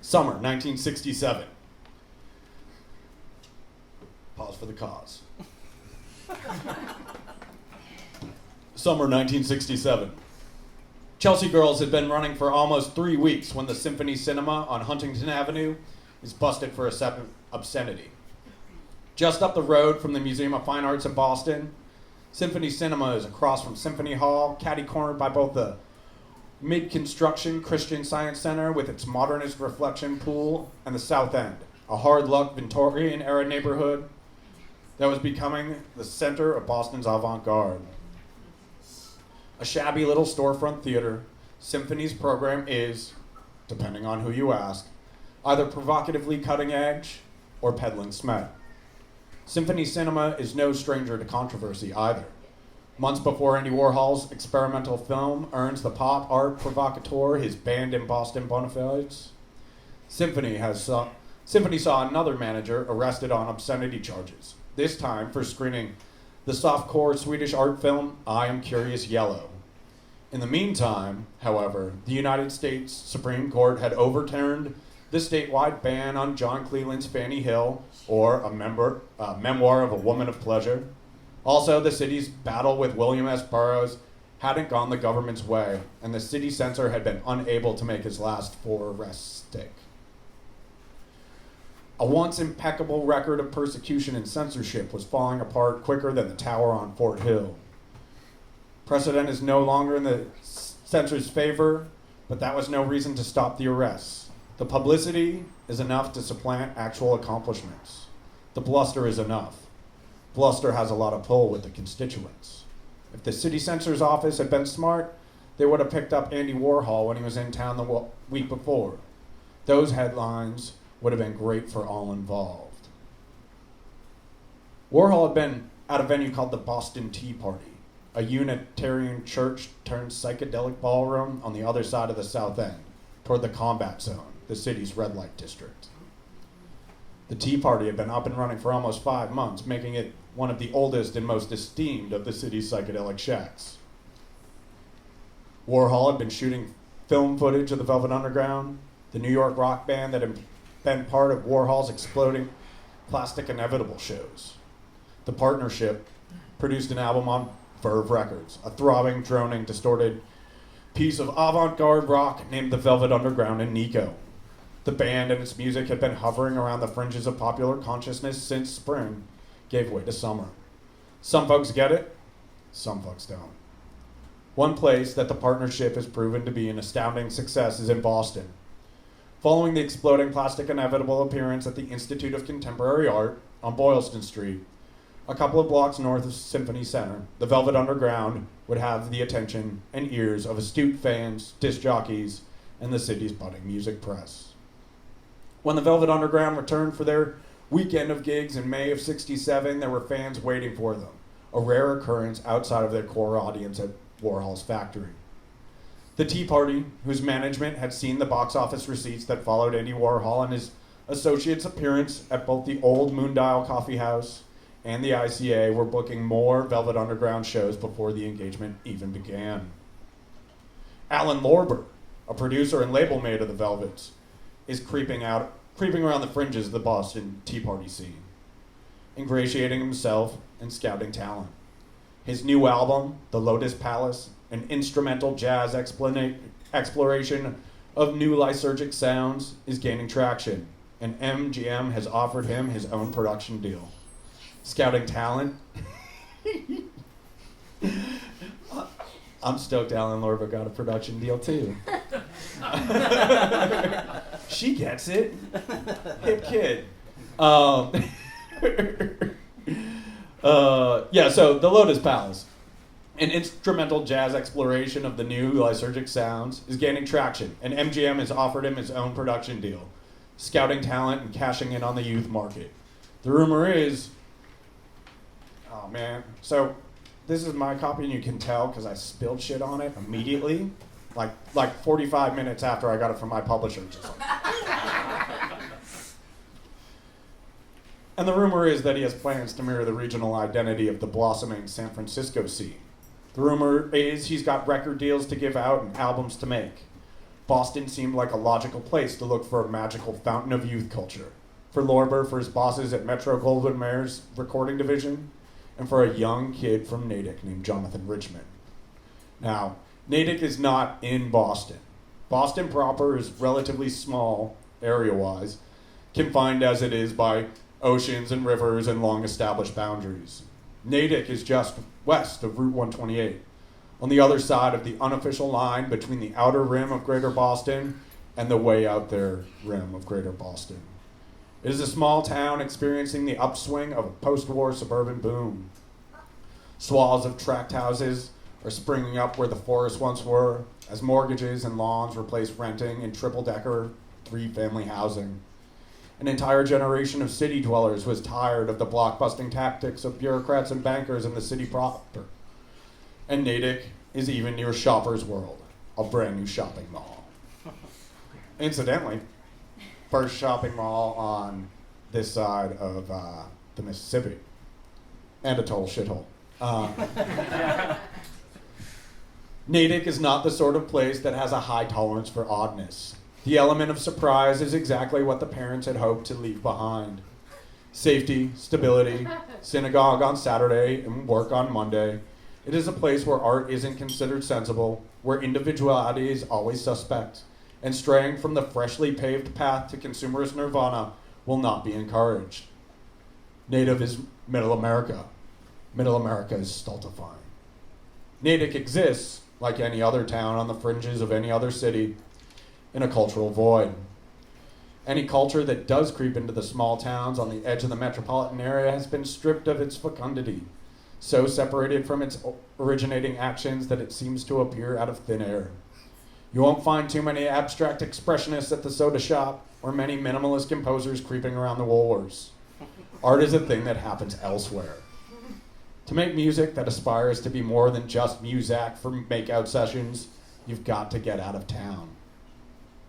Summer 1967. Pause for the cause. Summer 1967. Chelsea Girls had been running for almost 3 weeks when the Symphony Cinema on Huntington Avenue is busted for obscenity. Just up the road from the Museum of Fine Arts in Boston, Symphony Cinema is across from Symphony Hall, catty-cornered by both the mid-construction Christian Science Center with its modernist reflection pool and the South End, a hard-luck Victorian-era neighborhood that was becoming the center of Boston's avant-garde. A shabby little storefront theater, Symphony's program is, depending on who you ask, either provocatively cutting edge or peddling smack. Symphony Cinema is no stranger to controversy either. Months before Andy Warhol's experimental film earns the pop art provocateur his banned in Boston bona fides, Symphony saw another manager arrested on obscenity charges, this time for screening the softcore Swedish art film I Am Curious Yellow. In the meantime, however, the United States Supreme Court had overturned the statewide ban on John Cleland's Fanny Hill, or a memoir of a woman of pleasure. Also, the city's battle with William S. Burroughs hadn't gone the government's way, and the city censor had been unable to make his last 4 arrests stick. A once impeccable record of persecution and censorship was falling apart quicker than the tower on Fort Hill. Precedent is no longer in the censor's favor, but that was no reason to stop the arrests. The publicity is enough to supplant actual accomplishments. The bluster is enough. Bluster has a lot of pull with the constituents. If the city censor's office had been smart, they would have picked up Andy Warhol when he was in town the week before. Those headlines would have been great for all involved. Warhol had been at a venue called the Boston Tea Party, a Unitarian church turned psychedelic ballroom on the other side of the South End, toward the combat zone, the city's red light district. The Tea Party had been up and running for almost 5 months, making it one of the oldest and most esteemed of the city's psychedelic shacks. Warhol had been shooting film footage of the Velvet Underground, the New York rock band that had been part of Warhol's exploding Plastic Inevitable shows. The partnership produced an album on Verve Records, a throbbing, droning, distorted piece of avant-garde rock named the Velvet Underground and Nico. The band and its music had been hovering around the fringes of popular consciousness since spring gave way to summer. Some folks get it, some folks don't. One place that the partnership has proven to be an astounding success is in Boston. Following the exploding Plastic Inevitable appearance at the Institute of Contemporary Art on Boylston Street, a couple of blocks north of Symphony Center, the Velvet Underground would have the attention and ears of astute fans, disc jockeys, and the city's budding music press. When the Velvet Underground returned for their weekend of gigs in May of '67, there were fans waiting for them, a rare occurrence outside of their core audience at Warhol's factory. The Tea Party, whose management had seen the box office receipts that followed Andy Warhol and his associates' appearance at both the Old Moondial Coffee House and the ICA, were booking more Velvet Underground shows before the engagement even began. Alan Lorber, a producer and label mate of the Velvets, is creeping around the fringes of the Boston Tea Party scene, ingratiating himself and scouting talent. His new album, The Lotus Palace, an instrumental jazz exploration of new lysergic sounds, is gaining traction, and MGM has offered him his own production deal. Scouting talent. I'm stoked Alan Lorber got a production deal too. She gets it. Hip kid. So The Lotus Palace, an instrumental jazz exploration of the new lysergic sounds, is gaining traction, and MGM has offered him his own production deal, scouting talent and cashing in on the youth market. The rumor is, oh man, so this is my copy, and you can tell because I spilled shit on it immediately, like 45 minutes after I got it from my publisher. Just like. And the rumor is that he has plans to mirror the regional identity of the blossoming San Francisco scene. The rumor is he's got record deals to give out and albums to make. Boston seemed like a logical place to look for a magical fountain of youth culture. For Lorber, for his bosses at Metro Goldwyn Mayer's recording division, and for a young kid from Natick named Jonathan Richmond. Now, Natick is not in Boston. Boston proper is relatively small, area-wise, confined as it is by oceans and rivers and long-established boundaries. Natick is just west of Route 128, on the other side of the unofficial line between the outer rim of Greater Boston and the way out there rim of Greater Boston. It is a small town experiencing the upswing of a post-war suburban boom. Swaths of tract houses are springing up where the forests once were, as mortgages and lawns replace renting in triple-decker, three-family housing. An entire generation of city dwellers was tired of the blockbusting tactics of bureaucrats and bankers in the city proper. And Natick is even near Shoppers World, a brand new shopping mall. Incidentally, first shopping mall on this side of the Mississippi, and a total shithole. Natick is not the sort of place that has a high tolerance for oddness. The element of surprise is exactly what the parents had hoped to leave behind. Safety, stability, synagogue on Saturday and work on Monday. It is a place where art isn't considered sensible, where individuality is always suspect, and straying from the freshly paved path to consumerist nirvana will not be encouraged. Native is Middle America. Middle America is stultifying. Natick exists, like any other town on the fringes of any other city, in a cultural void. Any culture that does creep into the small towns on the edge of the metropolitan area has been stripped of its fecundity, so separated from its originating actions that it seems to appear out of thin air. You won't find too many abstract expressionists at the soda shop or many minimalist composers creeping around the Woolworths. Art is a thing that happens elsewhere. To make music that aspires to be more than just muzak for makeout sessions, you've got to get out of town.